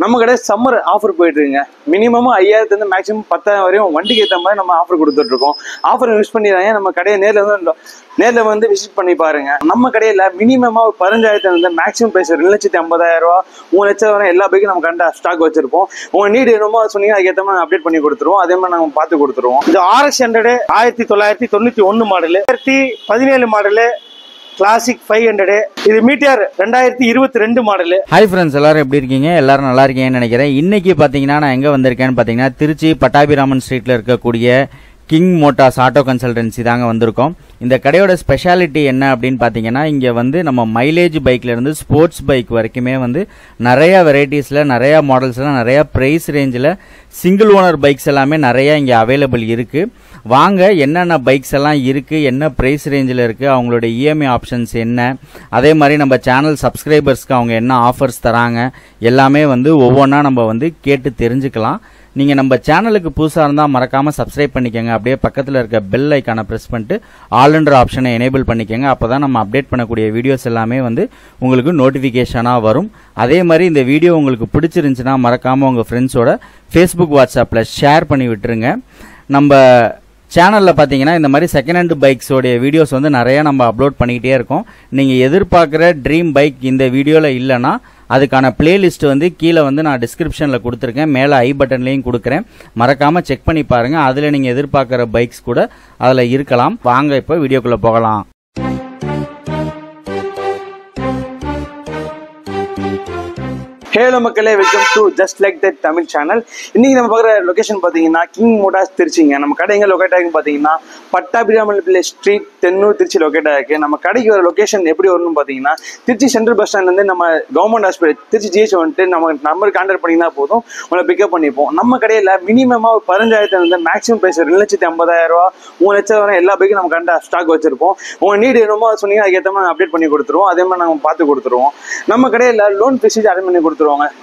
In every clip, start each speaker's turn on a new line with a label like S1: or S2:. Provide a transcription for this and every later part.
S1: நம்ம கடை summer offer போயிட்டு இருக்குங்க. மினிமம் 5000 இருந்து மேக்ஸிமம் 10,000 வரையும் வண்டிக்கு ஏற்ற மாதிரி நம்ம ஆஃபர் கொடுத்துட்டு இருக்கோம். ஆஃபர் யூஸ் பண்ணிடுறாங்க. நம்ம கடையை நேரில் வந்து விசிட் பண்ணி பாருங்க. நம்ம கடையில் மினிமமாக 15,000 இருந்து மேக்ஸிமம் பிரைஸ் 2,50,000 3 லட்சம் வரை எல்லா பைக்கும் நம்ம கண்ட ஸ்டாக் வச்சிருப்போம். உங்க நீடு என்னமோ சொன்னீங்கன்னா அதுக்கேற்ற மாதிரி அப்டேட் பண்ணி கொடுத்துருவோம். அதே மாதிரி நாங்கள் பார்த்து கொடுத்துருவோம்.
S2: இது RX 100 1991 மாடலு, 2017 மாடலு, கிளாசிக் 500. இது மீட்டியர் 2022 மாடலு.
S3: ஹாய் ஃப்ரெண்ட்ஸ், எல்லாரும் எப்படி இருக்கீங்க? எல்லாரும் நல்லா இருக்கீங்கன்னு நினைக்கிறேன். இன்னைக்கு பாத்தீங்கன்னா நான் எங்க வந்திருக்கேன்னு பாத்தீங்கன்னா திருச்சி பட்டாபிராமன் ஸ்ட்ரீட்ல இருக்கக்கூடிய கிங் மோட்டார்ஸ் ஆட்டோ கன்சல்டன்சி தாங்க வந்திருக்கோம். இந்த கடையோட ஸ்பெஷாலிட்டி என்ன அப்படின்னு பார்த்தீங்கன்னா, இங்கே வந்து நம்ம மைலேஜ் பைக்ல இருந்து ஸ்போர்ட்ஸ் பைக் வரைக்குமே வந்து நிறைய வெரைட்டிஸில் நிறைய மாடல்ஸ்லாம் நிறைய ப்ரைஸ் ரேஞ்சில் சிங்கிள் ஓனர் பைக்ஸ் எல்லாமே நிறைய இங்கே அவைலபிள் இருக்குது. வாங்க என்னென்ன பைக்ஸ் எல்லாம் இருக்குது, என்ன ப்ரைஸ் ரேஞ்சில் இருக்குது, அவங்களோட இஎம்ஐ ஆப்ஷன்ஸ் என்ன, அதே மாதிரி நம்ம சேனல் சப்ஸ்கிரைபர்ஸ்க்கு அவங்க என்ன ஆஃபர்ஸ் தராங்க எல்லாமே வந்து ஒவ்வொன்றா நம்ம வந்து கேட்டு தெரிஞ்சுக்கலாம். நீங்கள் நம்ம சேனலுக்கு புதுசாக இருந்தால் மறக்காமல் சப்ஸ்கிரைப் பண்ணிக்கோங்க. அப்படியே பக்கத்தில் இருக்க பெல் ஐக்கானை ப்ரெஸ் பண்ணிட்டு ஆல்ன்ற ஆப்ஷனை எனேபிள் பண்ணிக்கோங்க. அப்போ தான் நம்ம அப்டேட் பண்ணக்கூடிய வீடியோஸ் எல்லாமே வந்து உங்களுக்கு நோட்டிஃபிகேஷனாக வரும். அதே மாதிரி இந்த வீடியோ உங்களுக்கு பிடிச்சிருந்துச்சுன்னா மறக்காமல் உங்கள் ஃப்ரெண்ட்ஸோட ஃபேஸ்புக் வாட்ஸ்அப்பில் ஷேர் பண்ணி விட்டுருங்க. நம்ம சேனலில் பார்த்தீங்கன்னா இந்த மாதிரி செகண்ட் ஹேண்ட் பைக்ஸோடைய வீடியோஸ் வந்து நிறைய நம்ம அப்லோட் பண்ணிக்கிட்டே இருக்கோம். நீங்கள் எதிர்பார்க்குற ட்ரீம் பைக் இந்த வீடியோவில் இல்லைன்னா அதுக்கான பிளேலிஸ்ட் வந்து கீழே வந்து நான் டிஸ்கிரிப்ஷனில் கொடுத்துருக்கேன், மேலே ஐ பட்டன்லையும் கொடுக்குறேன். மறக்காமல் செக் பண்ணி பாருங்கள். அதில் நீங்கள் எதிர்பார்க்குற பைக்ஸ் கூட அதில் இருக்கலாம். வாங்க இப்போ வீடியோக்குள்ளே போகலாம்.
S1: ஹலோ மக்களே, welcome to just like that Tamil channel. இன்னைக்கு நம்ம பார்க்குற லொகேஷன் பார்த்தீங்கன்னா கிங் மோட்டார்ஸ் திருச்சிங்க. நம்ம கடை எங்கே லொக்கேட் ஆகின்னு பார்த்தீங்கன்னா பட்டாபிராமன் ஸ்ட்ரீட், தென்னூர், திருச்சி லொக்கேட் ஆகிருக்கு. நம்ம கடைக்கு வர லொகேஷன் எப்படி வரும்னு பார்த்தீங்கன்னா, திருச்சி சென்ட்ரல் பஸ் ஸ்டாண்ட்லேருந்து நம்ம கவர்மெண்ட் ஹாஸ்பிட்டல் திருச்சி GH வந்துட்டு நம்ம நம்பர் கான்டாக்ட் பண்ணிங்கன்னா போதும், உங்களை பிக்கப் பண்ணிப்போம். நம்ம கடையில் மினிமமாக 15,000 இருந்து மேக்ஸிமம் பிரைஸ் 2,50,000 3 லட்சம் வரை எல்லா பைக்கும் நம்ம கண்ட ஸ்டாக் வச்சிருப்போம். உங்க நீடு என்னமோ சொன்னீங்கன்னா அதுக்கேற்ற மாதிரி அப்டேட் பண்ணி கொடுத்துருவோம். அதே மாதிரி நாங்கள் பார்த்து கொடுத்துருவோம். நம்ம கடையில் லோன் ஃபெசிலிட்டி அரேஞ்ச் பண்ணி கொடுத்துருவோம்.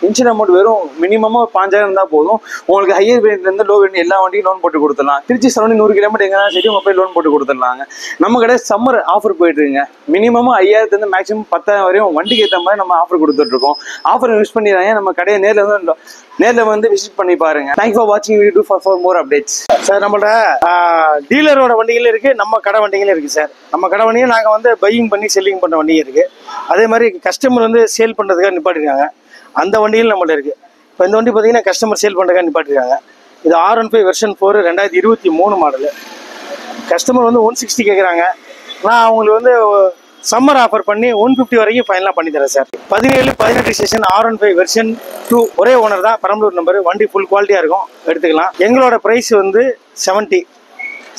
S1: இன்சூரன்ஸ் அமௌண்ட் வெறும் மினிமமாக 5,000 இருந்தால் போதும். உங்களுக்கு ஹையர் வேரியன்ட்லேருந்து லோ வேரியன்ட் எல்லா வண்டியும் லோன் போட்டு கொடுத்துடலாம். திருச்சி சரௌண்டிங் 100 கிலோமீட்டர் எங்கன்னா சரி உங்கள் போய் லோன் போட்டு கொடுத்துடலாங்க. நம்ம கடை சம்மர் ஆஃபர் போயிட்டு இருக்குங்க. மினிமம் 5000 இருந்து மேக்ஸிமம் 10,000 வரையும் வண்டிக்கு ஏற்ற மாதிரி நம்ம ஆஃபர் கொடுத்துட்ருக்கோம். ஆஃபர் யூஸ் பண்ணிடுறாங்க. நம்ம கடையை நேரில் வந்து விசிட் பண்ணி பாருங்க. தேங்க்ஸ் ஃபார் வாட்சிங் video for more updates.
S2: Sir, நம்மளோட டீலரோட வண்டிகளும் இருக்குது, நம்ம கடை வண்டிகளும் இருக்குது சார். நம்ம கடை வண்டியும் நாங்கள் வந்து பையிங் பண்ணி செல்லிங் பண்ணுற வண்டியும் இருக்குது. அதே மாதிரி கஸ்டமர் வந்து சேல் பண்ணுறதுக்காக நிப்பாட்டிருக்காங்க, அந்த வண்டிகள் நம்மள்ட்ட இருக்குது. இப்போ இந்த வண்டி பார்த்தீங்கன்னா கஸ்டமர் சேல் பண்ணுறதுக்காக நிப்பாட்டிருக்காங்க. இது R15 வெர்ஷன் 4 2023 மாடலு. கஸ்டமர் வந்து 160 கேட்குறாங்க. நான் அவங்களுக்கு வந்து சம்மர் ஆஃபர் பண்ணி 150 வரைக்கும் ஃபைனலாக பண்ணி தரேன் சார். 17-18 ஸ்டேஷன் R15 வெர்ஷன் 2 ஒரே ஓனர் தான், பெரம்பலூர் நம்பர். வண்டி ஃபுல் குவாலிட்டியாக இருக்கும், எடுத்துக்கலாம். எங்களோட ப்ரைஸ் வந்து 70.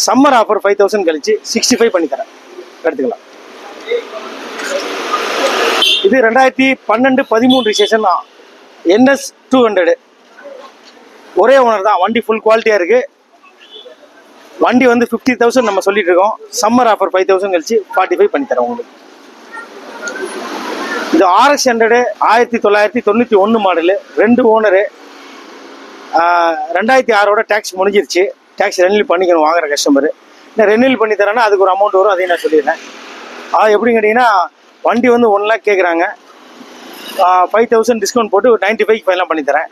S2: சம்மர் ஆஃபர் 5,000 கழிச்சு 65 பண்ணி தரேன், எடுத்துக்கலாம். இது 2012-13 ஸ்டேஷன் NS 200 ஒரே ஓனர் தான். வண்டி ஃபுல் குவாலிட்டியாக இருக்குது. வண்டி வந்து 50,000 நம்ம சொல்லிட்டு இருக்கோம். சம்மர் ஆஃபர் 5,000 கழிச்சு 45 பண்ணி தரேன் உங்களுக்கு. இது RX 100 1991 மாடலு, 2 ஓனரு, 2006 டேக்ஸ் முடிஞ்சிருச்சு. டேக்ஸ் ரெனியூல் பண்ணிக்கணும் வாங்குற கஸ்டமர். நான் ரெனியூல் பண்ணி தரேன்னா அதுக்கு ஒரு அமௌண்ட் வரும், அதையும் நான் சொல்லிடுறேன். எப்படின்னு கேட்டிங்கன்னா, வண்டி வந்து 1 lakh கேட்குறாங்க. 5,000 டிஸ்கவுண்ட் போட்டு 95 ஃபைனலாக பண்ணி தரேன்.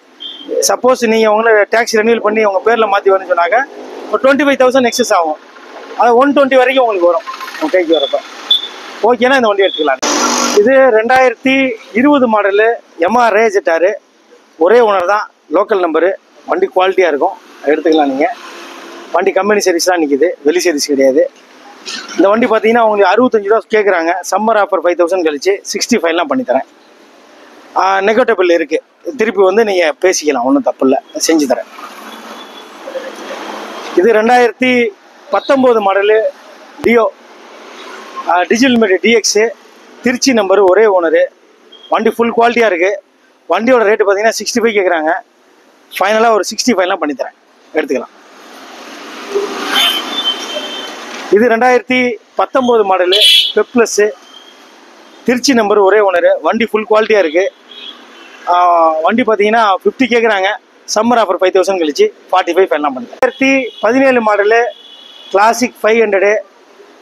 S2: சப்போஸ் நீங்கள் உங்களை டேக்ஸ் ரெனியூல் பண்ணி உங்கள் பேரில் மாற்றி வரணும்னு சொன்னாங்க ஒரு 25,000 எக்ஸஸ் ஆகும். அது 120 வரைக்கும் உங்களுக்கு வரும் உங்கள் கைக்கு வரப்போ. ஓகேனா இந்த வண்டி எடுத்துக்கலாம். இது 2020 மாடலு Yamaha Ray ZR ஒரே ஓனர் தான், லோக்கல் நம்பரு. வண்டி குவாலிட்டியாக இருக்கும், எடுத்துக்கலாம். நீங்கள் வண்டி கம்பெனி சர்வீஸ் தான் நிற்கிது, வெளி சர்வீஸ் கிடையாது. இந்த வண்டி பார்த்தீங்கன்னா உங்களுக்கு 65 ரூபா கேட்குறாங்க. சம்மர் ஆஃபர் 5,000 கழிச்சு 65 பண்ணித்தரேன். நெகோட்டபிள் இருக்குது, திருப்பி வந்து நீங்கள் பேசிக்கலாம், ஒன்றும் தப்பு இல்லை, செஞ்சு தரேன். இது 2019 model Dio digital media DX Trichy number, ஒரே ஓனரு. வண்டி ஃபுல் குவாலிட்டியாக இருக்குது. வண்டியோட ரேட்டு பார்த்தீங்கன்னா 65 கேட்குறாங்க. ஃபைனலாக ஒரு 65 பண்ணித்தரேன், எடுத்துக்கலாம். இது 2019 மாடலு பெப்ளஸ் திருச்சி நம்பர், ஒரே ஓனரு. வண்டி ஃபுல் குவாலிட்டியாக இருக்குது. வண்டி பார்த்தீங்கன்னா 50 கேட்குறாங்க. சம்மர் ஆஃபர் 5,000 கழிச்சு 45 ஃபைனலாக பண்ணுறேன். 2017 model classic 500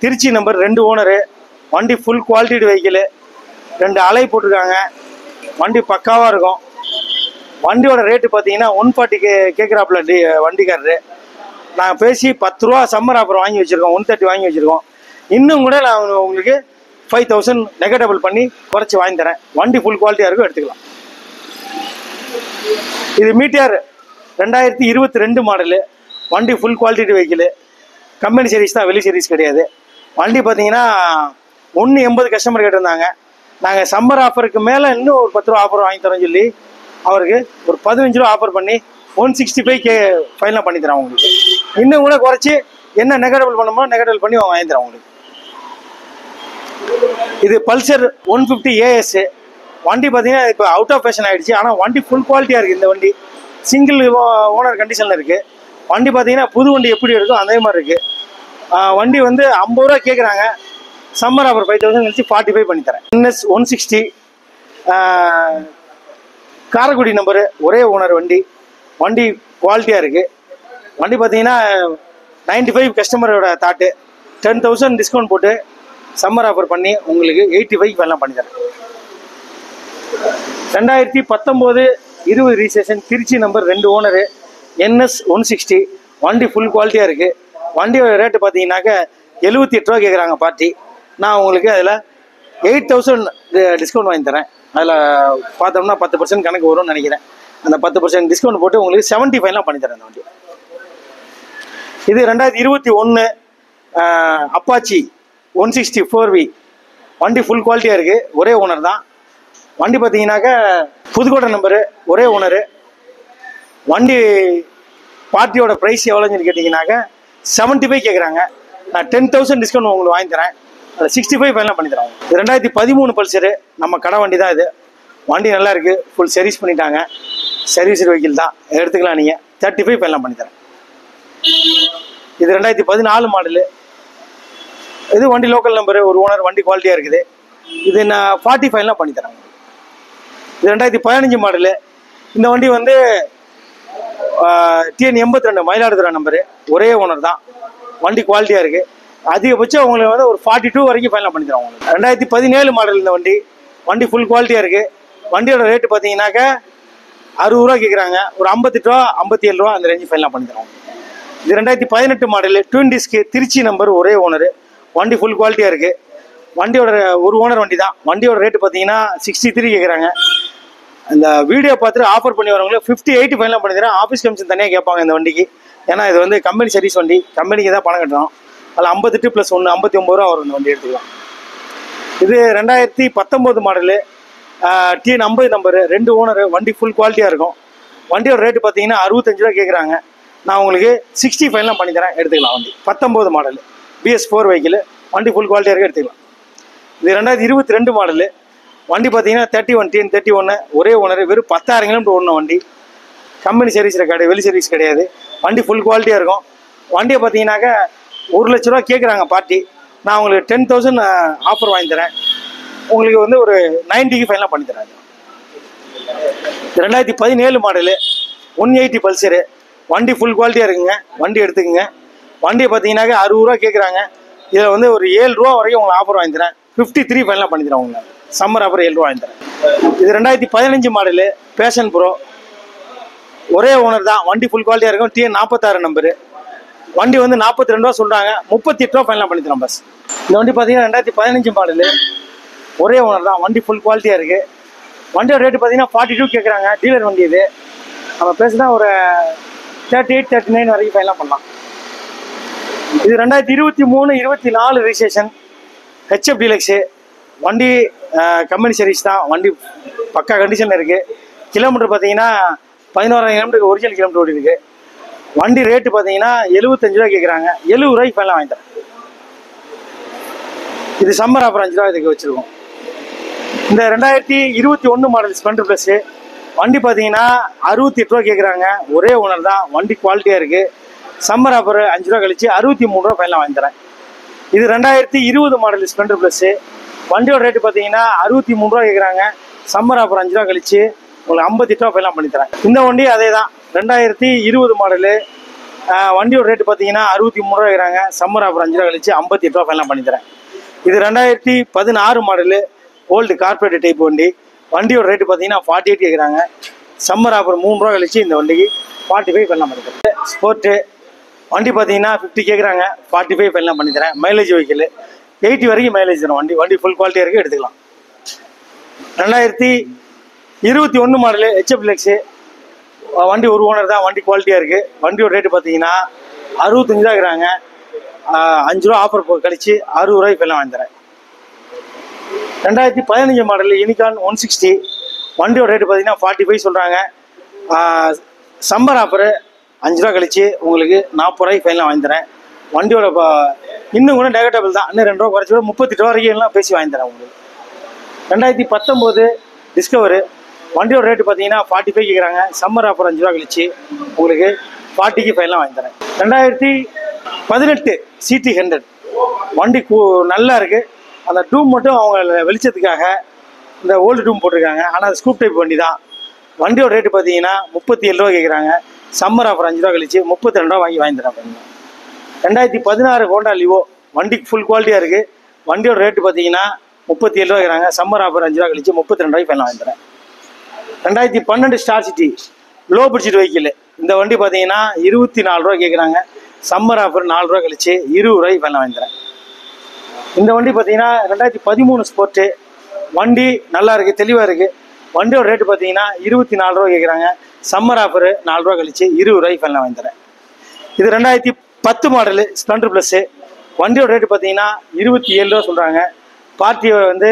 S2: Trichy number, 2 owner. வண்டி ஃபுல் குவாலிட்டி வெஹிக்கிள், 2 அலை போட்டிருக்காங்க. வண்டி பக்காவாக இருக்கும். வண்டியோட ரேட்டு பார்த்தீங்கன்னா 140 கேட்குறாப்புல வண்டிக்காரரு. நான் பேசி 10 ரூபா சம்மர் ஆஃபர் வாங்கி வச்சுருக்கோம், 130 வாங்கி வச்சுருக்கோம். இன்னும் கூட நான் உங்களுக்கு 5000 நெகட்டபிள் பண்ணி குறைச்சி வாங்கி தரேன். வண்டி ஃபுல் குவாலிட்டியாக இருக்கும், எடுத்துக்கலாம். இது மீட்டியார் 2022 மாடலு. வண்டி full quality vehicle, company service தான், வெளி சர்வீஸ் கிடையாது. வண்டி பார்த்தீங்கன்னா 180 கஸ்டமர் கேட்டிருந்தாங்க. நாங்கள் சம்மர் ஆஃபருக்கு மேலே இன்னும் ஒரு 10 ரூபா ஆஃபர் வாங்கி தரோம்னு சொல்லி அவருக்கு ஒரு 15 ரூபா ஆஃபர் பண்ணி 165 ஃபைனலாக பண்ணி தரேன் உங்களுக்கு. இன்னும் கூட குறைச்சி என்ன நெகட்டபிள் பண்ணணுமோ நெகட்டபிள் பண்ணி வாங்கி தரேன் உங்களுக்கு. இது பல்சர் 150 AS. வண்டி பார்த்தீங்கன்னா இப்போ அவுட் ஆஃப் ஃபேஷன் ஆகிடுச்சு. ஆனால் வண்டி ஃபுல் குவாலிட்டியாக இருக்குது. இந்த வண்டி சிங்கிள் ஓனர் கண்டிஷனில் இருக்குது. வண்டி பார்த்தீங்கன்னா புது வண்டி எப்படி இருக்கோ அதே மாதிரி இருக்குது. வண்டி வந்து 50 ரூபா கேட்குறாங்க. சம்மர் ஆஃபர் 5000 கழிச்சு 45 பண்ணித்தரேன். NS 160 காரைக்குடி நம்பரு, ஒரே ஓனர் வண்டி. வண்டி குவாலிட்டியாக இருக்குது. வண்டி பார்த்தீங்கன்னா 95 கஸ்டமரோட தாட்டு. 10,000 டிஸ்கவுண்ட் போட்டு சம்மர் ஆஃபர் பண்ணி உங்களுக்கு 85 எல்லாம் பண்ணித்தரேன். 2019-20 registration, Trichy number, 2 owner, NS 160. வண்டி ஃபுல் குவாலிட்டியாக இருக்குது. வண்டியோட ரேட்டு பார்த்தீங்கன்னாக்க 78 ரூபா கேட்குறாங்க பார்ட்டி. நான் உங்களுக்கு அதில் 8000 டிஸ்கவுண்ட் வாங்கி தரேன். அதில் பார்த்தோம்னா 10% கணக்கு வரும்னு நினைக்கிறேன். அந்த 10% டிஸ்கவுண்ட் போட்டு உங்களுக்கு 75 பண்ணித்தரேன் அந்த வண்டி. இது 2021 அப்பாச்சி 160 4V. வண்டி ஃபுல் குவாலிட்டியாக இருக்குது, ஒரே ஓனர் தான். வண்டி பார்த்தீங்கன்னாக்க புதுக்கோட்டை நம்பரு, ஒரே ஓனரு. வண்டி பார்ட்டியோட ப்ரைஸ் எவ்வளோன்னு கேட்டிங்கனாக்க 75 கேட்குறாங்க. நான் 10,000 டிஸ்கவுண்ட் உங்களுக்கு வாங்கி தரேன். அதில் 65 ஃபைனலாக பண்ணி தரேன். இது 2013 பல்சரு, நம்ம கடை வண்டி தான் இது. வண்டி நல்லா இருக்குது, ஃபுல் சர்வீஸ் பண்ணிட்டாங்க. சர்வீஸ் வெஹிக்கிள் தான், எடுத்துக்கலாம் நீங்கள். 35 ஃபைனலாக பண்ணி தரேன். இது 2014 மாடலு. இது வண்டி லோக்கல் நம்பரு, ஒரு ஓனர், வண்டி குவாலிட்டியாக இருக்குது. இது நான் 45 பண்ணி தரேன். இது 2015 மாடலு. இந்த வண்டி வந்து TN 82 மயிலாடுதுறை நம்பரு, ஒரே ஓனர் தான். வண்டி குவாலிட்டியாக இருக்குது. அதிகபட்சம் உங்களுக்கு வந்து ஒரு 42 வரைக்கும் ஃபைனலாக பண்ணி தரோம் உங்களுக்கு. 2017 மாடல் இந்த வண்டி. வண்டி ஃபுல் குவாலிட்டியாக இருக்குது. வண்டியோட ரேட்டு பார்த்தீங்கன்னாக்க 60 ரூபா கேட்குறாங்க. ஒரு 58 ரூபா 57 ரூபா அந்த ரேஞ்சு ஃபைனலாக பண்ணி தரோம். இது 2018 model, twin disc, Trichy number, ஒரே ஓனரு. வண்டி ஃபுல் குவாலிட்டியாக இருக்குது. வண்டியோட ஒரு ஓனர் வண்டி தான். வண்டியோட ரேட்டு பார்த்தீங்கன்னா 63 கேட்குறாங்க. இந்த வீடியோ பார்த்துட்டு ஆஃபர் பண்ணி வரவங்களுக்கு 58 ஃபைனலாக பண்ணி தரேன். ஆஃபீஸ் கமிஷன் தனியாக கேட்பாங்க இந்த வண்டிக்கு. ஏன்னா இது வந்து கம்பெனி சர்வீஸ் வண்டி, கம்பெனிக்கு தான் பணம் கட்டணும். அதில் 58 + 1 59 ரூபா வரும் இந்த வண்டி, எடுத்துக்கலாம். இது 2019 மாடலு, TN 50 நம்பரு, 2 ஓனரு. வண்டி ஃபுல் குவாலிட்டியாக இருக்கும். வண்டியோட ரேட்டு பார்த்தீங்கன்னா 65 ரூபா கேட்குறாங்க. நான் உங்களுக்கு 60 ஃபைனலாக பண்ணி தரேன், எடுத்துக்கலாம். வண்டி 19 மாடலு, BS4 வெஹிக்கிள். வண்டி ஃபுல் குவாலிட்டியாக இருக்குது, எடுத்துக்கலாம். இது 2022 மாடலு. வண்டி பார்த்தீங்கன்னா 31 TN 31, ஒரே ஓனர். வெறும் 10,000 கிலோமீட்டர் ஓடின வண்டி. கம்பெனி சர்வீஸ் கிடையாது, வெளி சர்வீஸ் கிடையாது. வண்டி ஃபுல் குவாலிட்டியாக இருக்கும். வண்டியை பார்த்தீங்கன்னாக்க 1 லட்ச ரூபா கேட்குறாங்க பார்ட்டி. நான் உங்களுக்கு 10,000 ஆஃபர் வாங்கி தரேன். உங்களுக்கு வந்து ஒரு 90 ஃபைனலாக பண்ணி தரேன். 2017 மாடலு, 180 பல்சரு. வண்டி ஃபுல் குவாலிட்டியாக இருக்குங்க. வண்டி எடுத்துக்கோங்க. வண்டியை பார்த்தீங்கன்னாக்க 60 ரூபா கேட்குறாங்க. இதில் வந்து ஒரு 7 ரூபா வரைக்கும் உங்களுக்கு ஆஃபர் வாங்கி தரேன். 53 ஃபைனலாக பண்ணி தரேன் உங்களுக்கு. சம்மர் ஆஃபர் 7 ரூபா வாங்கி தரேன். இது 2015 மாடலு, பேஷன் ப்ரோ, ஒரே ஓனர் தான். வண்டி ஃபுல் குவாலிட்டியாக இருக்கும். TN 46 number. வண்டி வந்து 42 ரூபா சொல்கிறாங்க. 38 ரூபா ஃபைனலாக பண்ணி தரோம் பஸ். இந்த வண்டி பார்த்தீங்கன்னா 2015 மாடலு, ஒரே ஓனர் தான். வண்டி ஃபுல் குவாலிட்டியாக இருக்குது. வண்டியோட ரேட்டு பார்த்தீங்கன்னா 42 கேட்குறாங்க. டீலர் வண்டி இது. நம்ம பேசுனா ஒரு 38 39 வரைக்கும் ஃபைனலாக பண்ணலாம். இது 2023-24 ரிஜிஸ்ட்ரேஷன், HF டீலக்ஸு. வண்டி கம்பெனி சர்வீஸ் தான். வண்டி பக்கா கண்டிஷனில் இருக்குது. கிலோமீட்டர் பார்த்தீங்கன்னா 11,000 கிலோமீட்டருக்கு ஒரிஜினல் கிலோமீட்டர் ஓடி இருக்குது. வண்டி ரேட்டு பார்த்தீங்கன்னா 75 ரூபா கேட்குறாங்க. 70 ரூபாய்க்கு ஃபைனலாக வாங்கி தரேன். இது சம்மர் ஆஃபர் 5 ரூபா இதுக்கு வச்சுருக்கோம். இந்த 2021 மாடல் ஸ்ப்ளெண்டர் ப்ளஸ்ஸு. வண்டி பார்த்தீங்கன்னா 68 ரூபா கேட்குறாங்க. ஒரே ஓனர் தான். வண்டி குவாலிட்டியாக இருக்குது. சம்மர் ஆஃபர் 5 ரூபா கழிச்சு 63 ரூபா ஃபைனலாக வாங்கி தரேன். இது 2020 மாடல் ஸ்ப்ளெண்டர் ப்ளஸ்ஸு. வண்டியோட ரேட்டு பார்த்தீங்கன்னா 63 ரூபா கேட்குறாங்க. சம்மர் ஆஃபர் 5 ரூபா கழிச்சு உங்களுக்கு 58 ரூபா ஃபைனலாக பண்ணி தரேன். இந்த வண்டி அதே தான், 2020 மாடலு. வண்டியோட ரேட்டு பார்த்தீங்கன்னா 63 ரூபா கேட்குறாங்க. சம்மர் ஆஃபர் 5 ரூபா கழிச்சு 58 ரூபா ஃபைனலாக பண்ணி தரேன். இது 2016 மாடலு, ஓல்டு கார்பரேட் டைப் வண்டி. வண்டியோட ரேட்டு பார்த்தீங்கன்னா 48 கேட்குறாங்க. சம்மர் ஆஃபர் 3 ரூபா கழிச்சு இந்த வண்டிக்கு 45 ஃபைனலாக பண்ணித்தரேன். ஸ்போர்ட்டு வண்டி பார்த்தீங்கன்னா 50 கேட்குறாங்க, 45 ஃபைனலாக பண்ணித்தரேன். மைலேஜ் வெஹிக்கிள் 80 வரைக்கும் மைலேஜ் தரும். வண்டி ஃபுல் குவாலிட்டியாக இருக்குது, எடுத்துக்கலாம். 2021 மாடலு HF Deluxe வண்டி ஒரு ஓனர் தான். வண்டி குவாலிட்டியாக இருக்குது. வண்டியோட ரேட்டு பார்த்தீங்கன்னா 65 ரூபா இருக்கிறாங்க. 5 ரூபா ஆஃபர் கழிச்சு 60 ரூபாய்க்கு ஃபைனலாக வாங்கித்தரேன். 2015 மாடல் யூனிகார்ன் 160 வண்டியோட ரேட்டு பார்த்தீங்கன்னா 45 சொல்கிறாங்க. சம்மர் ஆஃபரு 5 ரூபா கழிச்சு உங்களுக்கு 40 ரூபாய்க்கு ஃபைனலாக வாங்கித்தரேன். வண்டியோட இன்னும் கூட நெகட்டபிள் தான். இன்னும் 2 ரூபா குறைச்சி 38 ரூபா வரைக்கும் எல்லாம் பேசி வாங்கித்தரேன் உங்களுக்கு. 2019 டிஸ்கவரு வண்டியோட ரேட்டு பார்த்தீங்கன்னா 45 கேட்குறாங்க. சம்மர் ஆஃபர் 5 ரூபா கழிச்சு உங்களுக்கு 40க்கு ஃபைனலாக வாங்கித்தரேன். 2018 CT 100 வண்டி நல்லா இருக்குது. அந்த டூம் மட்டும் அவங்க வெளிச்சத்துக்காக இந்த ஓல்டு டூம் போட்டிருக்காங்க. ஆனால் அது ஸ்கூப் டைப் வண்டி தான். வண்டியோட ரேட்டு பார்த்தீங்கன்னா 37 ரூபா கேட்குறாங்க. சம்மர் ஆஃபர் 5 ரூபா கழிச்சு 32 ரூபா வாங்கித்தரேன். 2016 ஹோண்டா லிவோ வண்டி ஃபுல் குவாலிட்டியாக இருக்குது. வண்டியோட ரேட்டு பார்த்தீங்கன்னா 37 ரூபா கேட்குறாங்க. சம்மர் ஆஃபர் 5 ரூபா கழிச்சு 32 ரூபாய்க்கு ஃபைனலாக வாங்கித்தரேன். 2012 star city low budget vehicle இந்த வண்டி பார்த்தீங்கன்னா 24 ரூபா கேட்குறாங்க. சம்மர் ஆஃபர் 4 ரூபா கழிச்சு 20 ரூபாய்க்கு ஃபைனலாக வாங்கித்தரேன். இந்த வண்டி பார்த்தீங்கன்னா 2013 ஸ்போர்ட்டு வண்டி நல்லா இருக்குது, தெளிவாக இருக்குது. வண்டியோட ரேட்டு பார்த்தீங்கன்னா 24 ரூபா கேட்குறாங்க. சம்மர் ஆஃபரு 4 ரூபா கழிச்சு 20 ரூபாய்க்கு ஃபைனலாக வாங்கித்தரேன். இது 2010 மாடலு ஸ்ப்ளெண்டர் ப்ளஸ்ஸு வண்டியோட ரேட்டு பார்த்தீங்கன்னா 27 ரூபா சொல்கிறாங்க. பார்ட்டி வந்து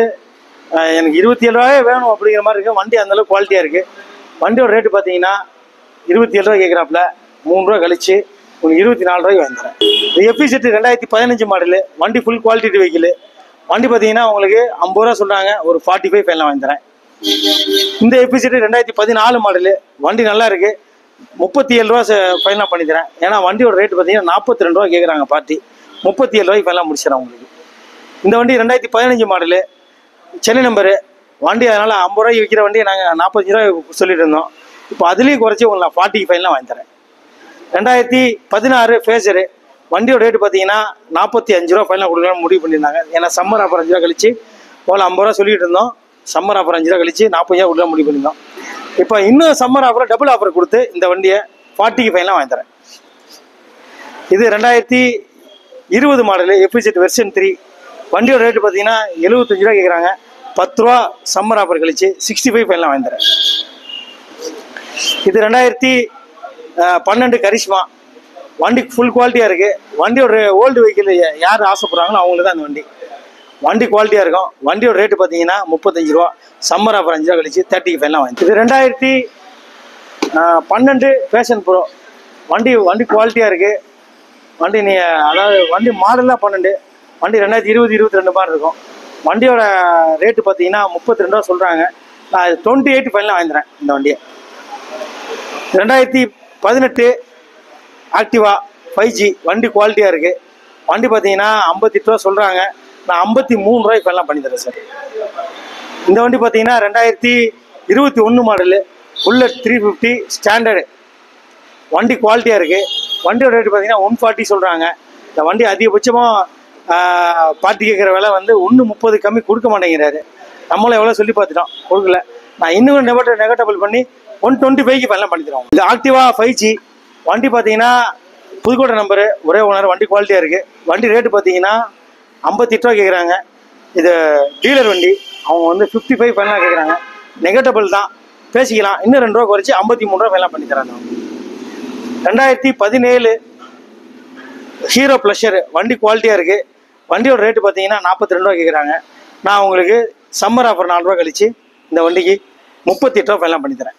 S2: எனக்கு 27 ரூபாயே வேணும் அப்படிங்கிற மாதிரி இருக்குது. வண்டி அந்தளவுக்கு குவாலிட்டியாக இருக்குது. வண்டியோட ரேட்டு பார்த்தீங்கன்னா 27 ரூபா கேட்குறாப்புல. 3 ரூபா கழிச்சு உங்களுக்கு 24 ரூபாய்க்கு வாங்கித்தரேன். இது FZ 2015 மாடலு வண்டி ஃபுல் குவாலிட்டி வெஹிக்கிள். வண்டி பார்த்தீங்கன்னா உங்களுக்கு 50 ரூபா சொல்கிறாங்க. ஒரு 45 ஃபைனலாக வாங்கித்தரேன். இந்த FZ 2014 மாடலு வண்டி நல்லா இருக்குது. 37 ரூபா ஃபைனலாக பண்ணித்தரேன். ஏன்னா வண்டியோட ரேட்டு பார்த்தீங்கன்னா 42 ரூபா கேட்குறாங்க பார்ட்டி. 37 ரூபாய்க்கு ஃபைனலாக முடிச்சிடறேன் உங்களுக்கு. இந்த வண்டி 2015 மாடலு சென்னை நம்பரு வண்டி. அதனால் 50 ரூபாய்க்கு விற்கிற வண்டியை நாங்கள் 45 ரூபாய் சொல்லிட்டு இருந்தோம். இப்போ அதுலேயும் குறைச்சி உங்களுக்கு 40 ஃபைனலாக வாங்கித்தரேன். 2016 ஃபேஸரு வண்டியோட ரேட்டு பார்த்தீங்கன்னா 45 ரூபா ஃபைனலாக கொடுக்கலாம்னு முடிவு பண்ணியிருந்தாங்க. ஏன்னா சம்மர் ஆஃபர் 5 ரூபா கழிச்சு போல் 50 ரூபா சொல்லிட்டு இருந்தோம். சம்மர் ஆஃபர் 5 ரூபா கழிச்சு 40 ரூபா கொடுக்கலாம் முடிவு பண்ணியிருந்தோம். இப்போ இன்னும் சம்மர் ஆஃபர் டபுள் ஆஃபர் கொடுத்து இந்த வண்டியை 40க்கு ஃபைனலாக வாங்கித்தரேன். இது 2020 மாடலு FZ வெர்ஷன் 3 வண்டியோட ரேட்டு பார்த்தீங்கன்னா 75 ரூபா கேட்குறாங்க. 10 ரூபா சம்மர் ஆஃபர் கழிச்சு 65 ஃபைனலாக வாங்கித்தரேன். இது 2012 கரிஷ்மா வண்டி ஃபுல் குவாலிட்டியாக இருக்குது. வண்டியோட ஓல்டு வெஹிக்கிள் யார் ஆசைப்படுறாங்களோ அவங்களுக்கு தான் அந்த வண்டி குவாலிட்டியாக இருக்கும். வண்டியோட ரேட்டு பார்த்தீங்கன்னா 35 ரூபா. சம்மர் ஆஃபர் 5 ரூபா கழிச்சு 30க்கு ஃபைனலாக வாங்கி. இது 2012 ஃபேஷன் ப்ரோ வண்டி குவாலிட்டியாக இருக்குது. வண்டி அதாவது வண்டி மாடலாக 12 வண்டி 2020-22 மாதிரி இருக்கும். வண்டியோட ரேட்டு பார்த்தீங்கன்னா 32 ரூபா சொல்கிறாங்க. நான் 28 ஃபைனலாக வாங்கிக்கிறேன் இந்த வண்டியை. 2018 ஆக்டிவா 5G வண்டி குவாலிட்டியாக இருக்குது. வண்டி பார்த்தீங்கன்னா 58 ரூபா சொல்கிறாங்க. நான் 53 ரூபாய்க்கு ஃபைனலாக பண்ணித்தரேன் சார். இந்த வண்டி பார்த்தீங்கன்னா 2021 மாடலு புல்லட் 350 ஸ்டாண்டர்டு வண்டி குவாலிட்டியாக இருக்குது. வண்டியோட ரேட்டு பார்த்தீங்கன்னா 140 சொல்கிறாங்க. இந்த வண்டி அதிகபட்சமாக பார்ட்டி கேட்குற விலை வந்து 130 கம்மி கொடுக்க மாட்டேங்கிறாரு. நம்மளும் எவ்வளோ சொல்லி பார்த்துட்டோம், கொடுக்கல. நான் இன்னும் நெகட்டபிள் பண்ணி 125க்கு ஃபைனலாக பண்ணித்தரோம். இது ஆக்டிவா 5G வண்டி பார்த்தீங்கன்னா புதுக்கோட்டை நம்பரு, ஒரே ஓனர், வண்டி குவாலிட்டியாக இருக்குது. வண்டி ரேட்டு பார்த்தீங்கன்னா 58 ரூபா கேட்குறாங்க. இது டீலர் வண்டி, அவங்க வந்து 55 ஃபைனலாக கேட்குறாங்க. நெகட்டபிள் தான், பேசிக்கலாம். இன்னும் 2 ரூபா குறைச்சி 53 ரூபா ஃபைனலாக பண்ணித்தராங்க. 2017 ஹீரோ ப்ளஷரு வண்டி குவாலிட்டியாக இருக்குது. வண்டியோட ரேட்டு பார்த்தீங்கன்னா 42 ரூபா கேட்குறாங்க. நான் உங்களுக்கு சம்மர் ஆஃபர் 4 ரூபா கழிச்சு இந்த வண்டிக்கு 38 ரூபா ஃபைனலாக பண்ணித்தரேன்.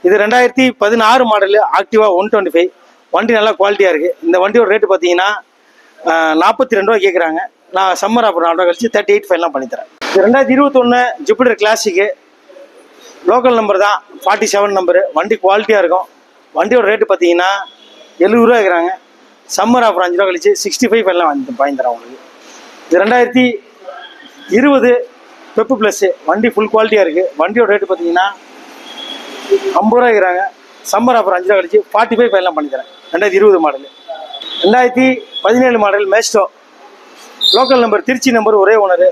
S2: இது 2016 மாடலு ஆக்டிவா 125 வண்டி நல்லா குவாலிட்டியாக இருக்குது. இந்த வண்டியோட ரேட்டு பார்த்தீங்கன்னா 42 ரூபா கேட்குறாங்க. நான் சம்மர் ஆஃபர் 4 ரூபா கழிச்சு 38 ஃபைனலாக பண்ணித்தரேன். இது 2021 ஜூபிட்டர் கிளாசிக்கு லோக்கல் நம்பர் தான், 47 நம்பரு, வண்டி குவாலிட்டியாக இருக்கும். வண்டியோட ரேட்டு பார்த்தீங்கன்னா 70 ரூபா கேட்குறாங்க. சம்மர் ஆஃபர் 5 ரூபா கழிச்சு 65 ஃபைனலாக வாங்கி தரேன் உங்களுக்கு. இது 2020 பெப்பு ப்ளஸ்ஸு வண்டி ஃபுல் குவாலிட்டியாக இருக்குது. வண்டியோட ரேட்டு பார்த்தீங்கன்னா 50 ரூபா கேட்குறாங்க. சம்மர் ஆஃபர் 5 ரூபா கழிச்சு 45 ஃபைனலாக பண்ணித்தரேன். 2020 model. 2017 model Maestro local number, Trichy number, ஒரே ஓனர்,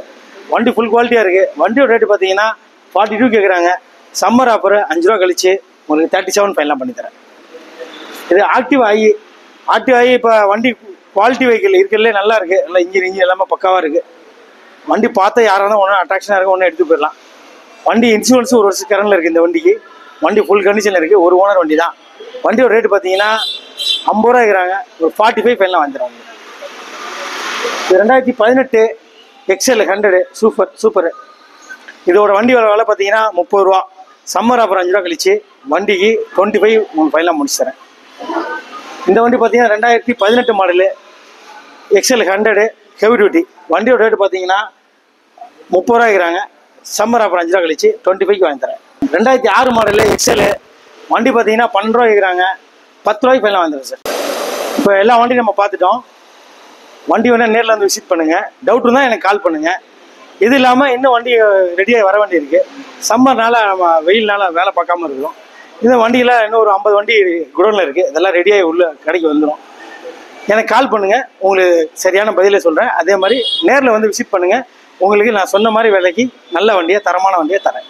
S2: வண்டி ஃபுல் குவாலிட்டியாக இருக்குது. வண்டியோட ரேட்டு பார்த்தீங்கன்னா 42 கேட்குறாங்க. சம்மர் ஆஃபர் 5 ரூபா கழிச்சு உங்களுக்கு 37 ஃபைனலாக பண்ணித்தரேன். இது ஆக்டிவ் ஐ இப்போ வண்டி குவாலிட்டி வெஹிக்கிள் இருக்கிறதுலே நல்லா இருக்குது. நல்லா இன்ஜின் எல்லாமே பக்காவாக இருக்குது. வண்டி பார்த்தா யாராக இருந்தால் ஒன்றும் அட்ராக்ஷனாக இருக்கும், ஒன்றும் எடுத்து போயிடலாம். வண்டி இன்சூரன்ஸும் 1 வருஷம் கரண்டில் இருக்குது. இந்த வண்டிக்கு வண்டி ஃபுல் கண்டிஷனில் இருக்குது. ஒரு ஓனர் வண்டி தான். வண்டியோட ரேட்டு பார்த்தீங்கன்னா 50 ரூபா இருக்கிறாங்க. ஒரு 45 ஃபைனலாக வந்துடுறாங்க. இது 2018 XL 100 சூப்பர். இதோட வண்டி விலை பார்த்தீங்கன்னா 30 ரூபா. சம்மர் ஆஃபர் 5 ரூபா கழிச்சு வண்டிக்கு 25 ஃபைனலாக முடிச்சு தரேன். இந்த வண்டி பார்த்தீங்கன்னா 2018 மாடலு XL 100 ஹெவி டியூட்டி. வண்டியோட ரேட்டு பார்த்தீங்கன்னா 30 ரூபா இருக்கிறாங்க. சம்மர் ஆஃபர் 5 ரூபா கழிச்சு 25 வாங்கி தரேன். 2006 மாடலு XL வண்டி பார்த்தீங்கன்னா 12 ரூபா இருக்கிறாங்க. 10 ரூபாய்க்கு ஃபைனலாக வந்துடுறேன் சார். இப்போ எல்லா வண்டியும் நம்ம பார்த்துட்டோம். வண்டி வேணால் நேரில் வந்து விசிட் பண்ணுங்கள். டவுட் இருந்தால் எனக்கு கால் பண்ணுங்கள். இது இல்லாமல் இன்னும் வண்டி ரெடியாக வர வேண்டி இருக்குது. சம்மர்னால நம்ம வெயில்னால வேலை பார்க்காம இருக்கிறோம். இந்த வண்டியில் இன்னும் ஒரு 50 வண்டி குடோனில் இருக்குது. இதெல்லாம் ரெடியாகி உள்ள கடைக்கு வந்துடும். எனக்கு கால் பண்ணுங்கள். உங்களுக்கு சரியான பதிலை சொல்கிறேன். அதே மாதிரி நேரில் வந்து விசிட் பண்ணுங்கள். உங்களுக்கு நான் சொன்ன மாதிரி விலைக்கு நல்ல வண்டியை, தரமான வண்டியை தரேன்.